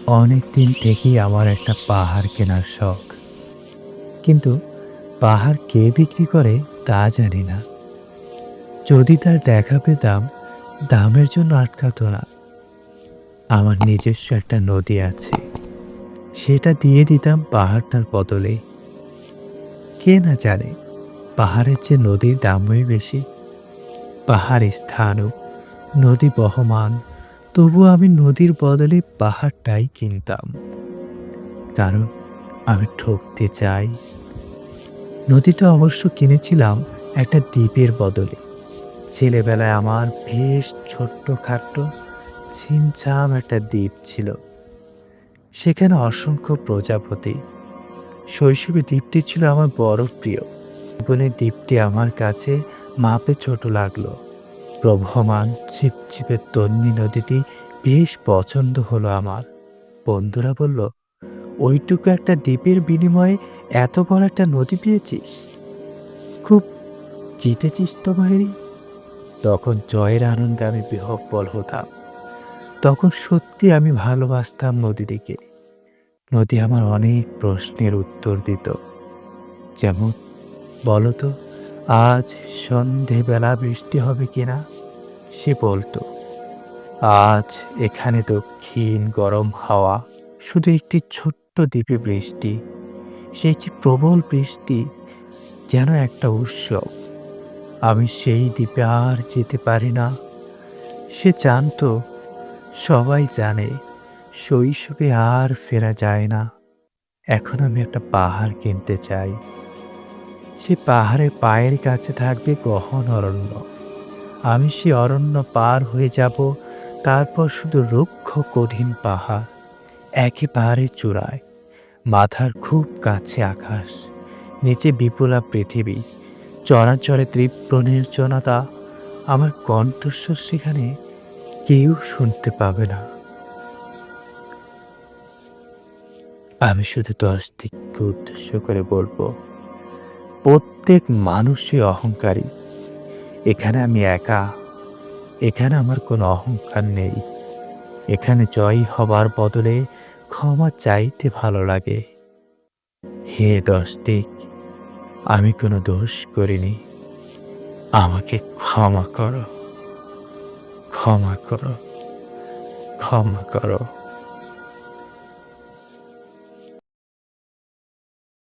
অনেক দিন থেকেই আমার একটা পাহাড় কেনার শখ। কিন্তু পাহাড় কে বিক্রি করে তা জানি না। যদি তার দেখা পেতাম, দামের জন্য আটকাতো না। আমার নিজস্ব একটা নদী আছে, সেটা দিয়ে দিতাম পাহাড়টার বদলে। কে না জানে পাহাড়ের চেয়ে নদীর দামই বেশি। পাহাড় স্থানও, নদী বহমান, তবুও আমি নদীর বদলে পাহাড়টাই কিনতাম। কারণ আমি ঠকতে চাই। নদীটা অবশ্য কিনেছিলাম একটা দ্বীপের বদলে। ছেলেবেলায় আমার বেশ ছোট্টখাট্ট ছিমছাম একটা দ্বীপ ছিল। সেখানে অসংখ্য প্রজাপতি। শৈশবে দ্বীপটি ছিল আমার বড় প্রিয়। জীবনে দ্বীপটি আমার কাছে মাপে ছোট লাগলো। প্রবহমান ছিপছিপে তন্বী নদীটি বেশ পছন্দ হলো আমার। বন্ধুরা বলল, ওইটুকু একটা দ্বীপের বিনিময়ে এত বড় একটা নদী পেয়েছিস, খুব জিতেছিস তো মাহেরি। তখন জয়ের আনন্দে আমি বিহ্বল হতাম। তখন সত্যি আমি ভালোবাসতাম নদীটিকে। নদী আমার অনেক প্রশ্নের উত্তর দিত। যেমন, বলো তো, আজ সন্ধেবেলা বৃষ্টি হবে কিনা? সে বলতো, আজ এখানে দক্ষিণ গরম হাওয়া, শুধু একটি ছোট্ট দ্বীপে বৃষ্টি। সেই কি প্রবল বৃষ্টি, যেন একটা উৎসব। আমি সেই দ্বীপে আর যেতে পারি না। সে জানতো, সবাই জানে, শৈশবে আর ফেরা যায় না। এখন আমি একটা পাহাড় কিনতে চাই। সে পাহাড়ের পায়ের কাছে থাকবে গহন অরণ্য। আমি সে অরণ্য পার হয়ে যাব, তারপর শুধু রুক্ষ কঠিন পাহাড়। একেবারে চূড়ায়, মাথার খুব কাছে আকাশ, নিচে বিপুলা পৃথিবী, চরাচরে তীব্র নির্জনতা। আমার কণ্ঠস্বর সেখানে কেউ শুনতে পাবে না। আমি শুধু ১০ দিককে উদ্দেশ্য করে বলবো, প্রত্যেক মানুষই অহংকারী। এখানে আমি একা। এখানে আমার কোনো অহংকার নেই। এখানে জয়ী হবার বদলে ক্ষমা চাইতে ভালো লাগে। হে ১০ দিক, আমি কোনো দোষ করিনি। আমাকে ক্ষমা করো, ক্ষমা করো, ক্ষমা করো।